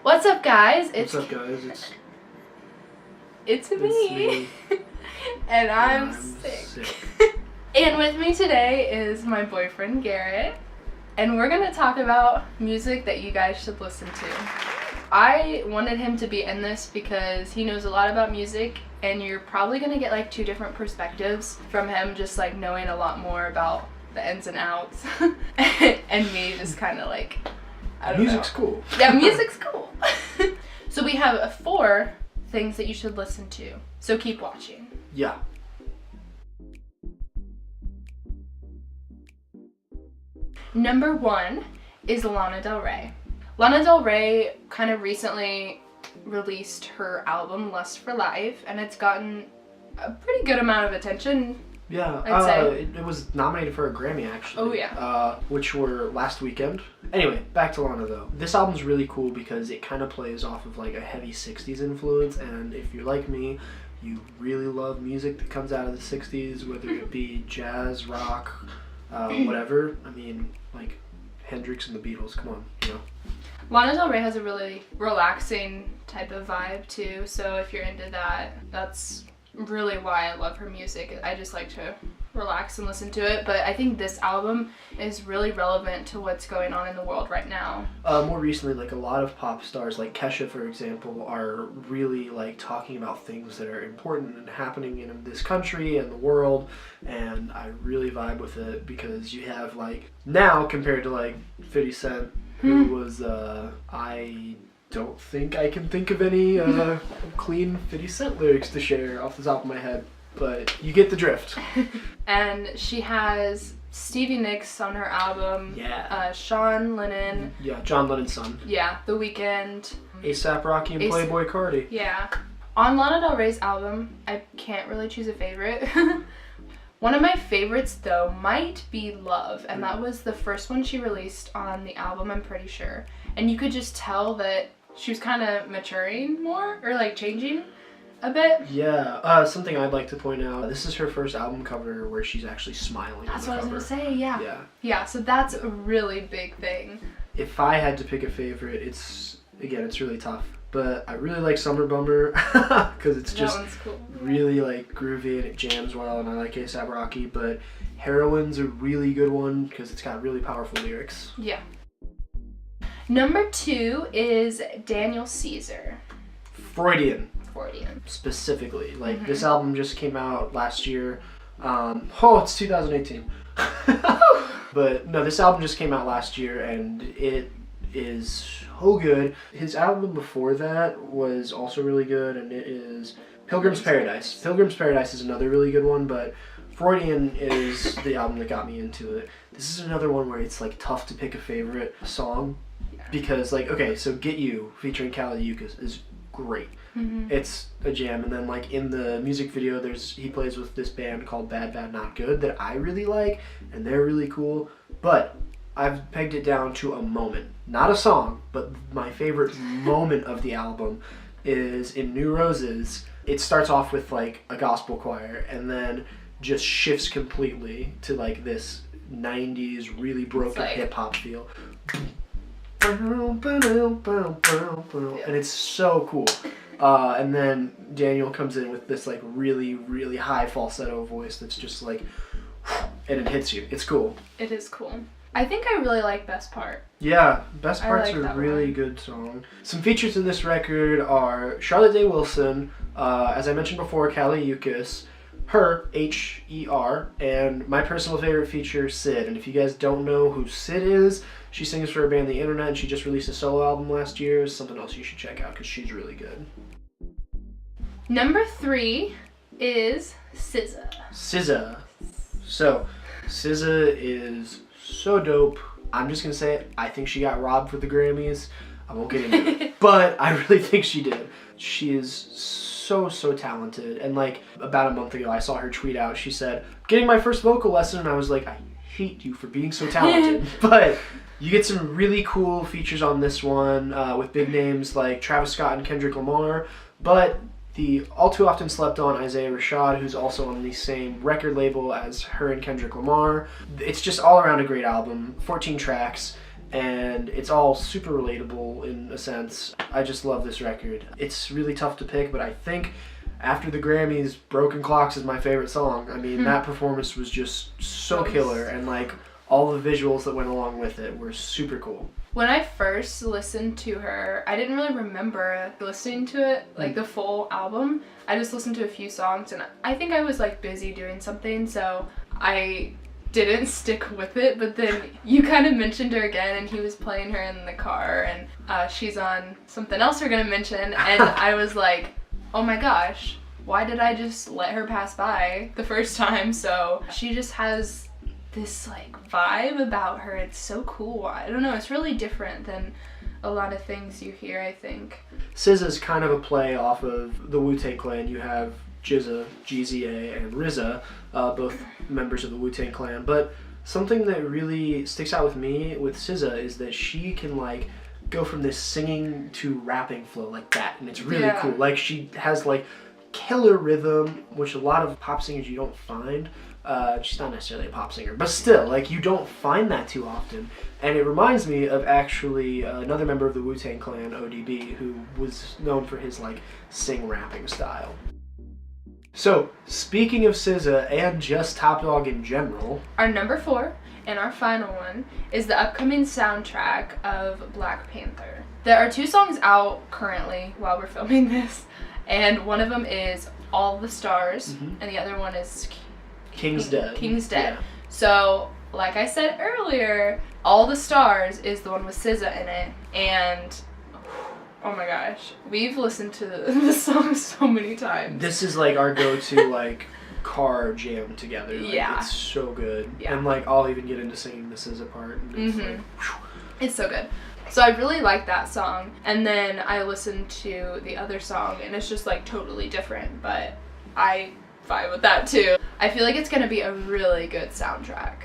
What's up, guys? What's up, guys? It's me. And I'm sick. And with me today is my boyfriend, Garrett. And we're going to talk about music that you guys should listen to. I wanted him to be in this because he knows a lot about music, and you're probably going to get like two different perspectives from him, just like knowing a lot more about the ins and outs. And me just kind of like, I don't know. Music's cool. Yeah, music's cool. So we have 4 things that you should listen to. So keep watching. Yeah. Number 1 is Lana Del Rey. Lana Del Rey kind of recently released her album Lust for Life, and it's gotten a pretty good amount of attention. Yeah, I'd say. it was nominated for a Grammy, actually. Oh, yeah. Which were last weekend. Anyway, back to Lana, though. This album's really cool because it kind of plays off of like a heavy 60s influence, and if you're like me, you really love music that comes out of the 60s, whether it be jazz, rock, whatever. I mean, like Hendrix and the Beatles, come on, you know. Lana Del Rey has a really relaxing type of vibe, too, so if you're into that, that's really why I love her music. I just like to relax and listen to it, but I think this album is really relevant to what's going on in the world right now. More recently, like a lot of pop stars, like Kesha, for example, are really like talking about things that are important and happening in this country and the world, and I really vibe with it because you have like now compared to like 50 Cent, who was I don't think I can think of any clean 50 Cent lyrics to share off the top of my head, but you get the drift. And she has Stevie Nicks on her album. Yeah. Sean Lennon. Yeah, John Lennon's son. Yeah, The Weeknd. A$AP Rocky and Playboy Cardi. Yeah. On Lana Del Rey's album, I can't really choose a favorite. One of my favorites, though, might be Love, and that was the first one she released on the album, I'm pretty sure. And you could just tell that she was kind of maturing more, or like changing a bit. Yeah, something I'd like to point out, this is her first album cover where she's actually smiling That's on what the I was cover. gonna say, yeah. Yeah. Yeah, so that's a really big thing. If I had to pick a favorite, it's really tough. But I really like Summer Bummer because it's just That one's cool. really like groovy and it jams well, and I like A$AP Rocky. But Heroine's a really good one because it's got really powerful lyrics. Yeah. Number 2 is Daniel Caesar. Freudian. Specifically. Like this album just came out last year. It's 2018. But no, this album just came out last year and it is so good. His album before that was also really good, and it is Pilgrim's Paradise. Pilgrim's Paradise is another really good one, but Freudian is the album that got me into it. This is another one where it's like tough to pick a favorite song because like, okay, so Get You featuring Kali Uchis is great. It's a jam, and then like in the music video he plays with this band called Bad Bad Not Good that I really like, and they're really cool, but I've pegged it down to a moment, not a song, but my favorite moment of the album is in New Roses. It starts off with like a gospel choir and then just shifts completely to like this 90s really broken hip hop feel. And it's so cool. And then Daniel comes in with this like really, really high falsetto voice that's just like, and it hits you. It's cool. It is cool. I think I really like Best Part. Yeah, Best Part's like a really good song. Some features in this record are Charlotte Day Wilson, as I mentioned before, Kali Uchis, her, H-E-R, and my personal favorite feature, Sid. And if you guys don't know who Sid is, she sings for a band, The Internet, and she just released a solo album last year. It's something else you should check out because she's really good. Number 3 is SZA. SZA. So, SZA is so dope. I'm just going to say it. I think she got robbed for the Grammys. I won't get into it. But I really think she did. She is so talented. And like about a month ago, I saw her tweet out. She said, getting my first vocal lesson. And I was like, I hate you for being so talented. But you get some really cool features on this one with big names like Travis Scott and Kendrick Lamar. But the all too often slept on Isaiah Rashad, who's also on the same record label as her and Kendrick Lamar. It's just all around a great album, 14 tracks, and it's all super relatable in a sense. I just love this record. It's really tough to pick, but I think after the Grammys, Broken Clocks is my favorite song. I mean, that performance was just so killer, and like all the visuals that went along with it were super cool. When I first listened to her, I didn't really remember listening to it, like the full album. I just listened to a few songs, and I think I was like busy doing something, so I didn't stick with it. But then you kind of mentioned her again, and he was playing her in the car, and she's on something else we're gonna mention, and I was like, oh my gosh, why did I just let her pass by the first time? So she just has this like vibe about her. It's so cool. I don't know, it's really different than a lot of things you hear, I think. SZA's kind of a play off of the Wu-Tang Clan. You have GZA, GZA, and RZA, both members of the Wu-Tang Clan. But something that really sticks out with me with SZA is that she can like go from this singing to rapping flow like that, and it's really cool. Like she has like killer rhythm, which a lot of pop singers you don't find. She's not necessarily a pop singer, but still, like, you don't find that too often. And it reminds me of actually another member of the Wu-Tang Clan, ODB, who was known for his, like, sing-rapping style. So, speaking of SZA and just Top Dog in general, our number 4 and our final one is the upcoming soundtrack of Black Panther. There are 2 songs out currently while we're filming this, and one of them is All the Stars, and the other one is King's Dead. Yeah. So, like I said earlier, All the Stars is the one with SZA in it, and oh my gosh, we've listened to this song so many times. This is like our go-to like car jam together. Like, yeah, it's so good. Yeah. And like I'll even get into singing the SZA part. And it's like, it's so good. So I really like that song, and then I listened to the other song, and it's just like totally different, but I vibe with that too. I feel like it's gonna be a really good soundtrack.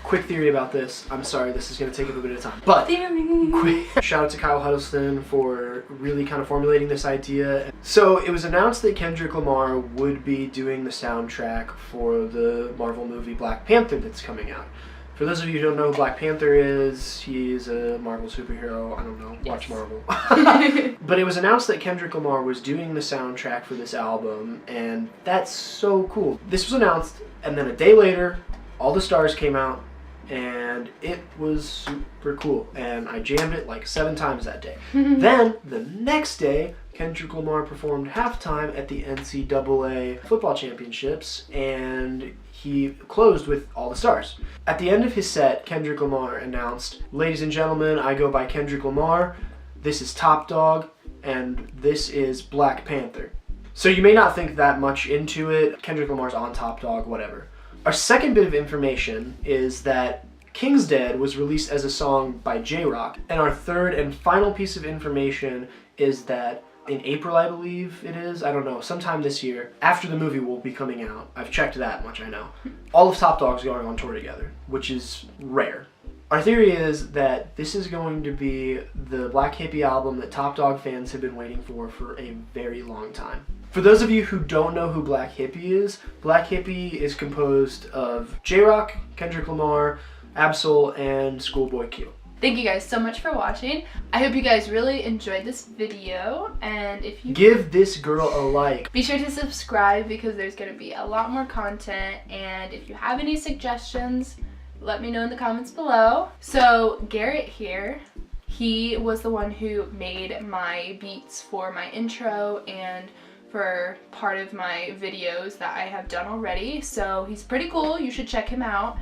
Quick theory about this. I'm sorry, this is gonna take up a bit of time, but quick shout out to Kyle Huddleston for really kind of formulating this idea. So it was announced that Kendrick Lamar would be doing the soundtrack for the Marvel movie Black Panther that's coming out. For those of you who don't know who Black Panther is, he's a Marvel superhero. I don't know, watch Marvel. But it was announced that Kendrick Lamar was doing the soundtrack for this album, and that's so cool. This was announced, and then a day later, All the Stars came out, and it was super cool. And I jammed it like 7 times that day. Then, the next day, Kendrick Lamar performed halftime at the NCAA football championships, and he closed with All the Stars. At the end of his set, Kendrick Lamar announced, "Ladies and gentlemen, I go by Kendrick Lamar. This is Top Dog, and this is Black Panther." So you may not think that much into it. Kendrick Lamar's on Top Dog, whatever. Our second bit of information is that King's Dead was released as a song by J-Rock. And our third and final piece of information is that in April, I believe it is, I don't know, sometime this year, after the movie will be coming out, I've checked that much, I know, all of Top Dog's going on tour together, which is rare. Our theory is that this is going to be the Black Hippie album that Top Dog fans have been waiting for a very long time. For those of you who don't know who Black Hippie is composed of J-Rock, Kendrick Lamar, Absol, and Schoolboy Q. Thank you guys so much for watching. I hope you guys really enjoyed this video, and if you give this girl a like. Be sure to subscribe because there's going to be a lot more content, and if you have any suggestions, let me know in the comments below. So Garrett here, he was the one who made my beats for my intro and for part of my videos that I have done already, so he's pretty cool. You should check him out.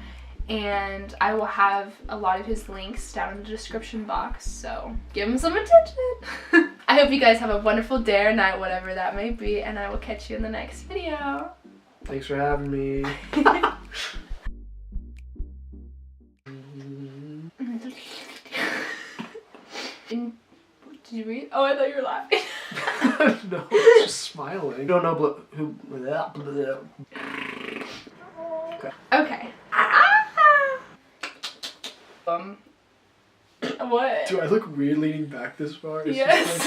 And I will have a lot of his links down in the description box, so give him some attention. I hope you guys have a wonderful day or night, whatever that may be, and I will catch you in the next video. Thanks for having me. Did you read? Oh, I thought you were laughing. No, I was just smiling. You don't know who... Okay. What? Do I look weird leaning back this far? Yes.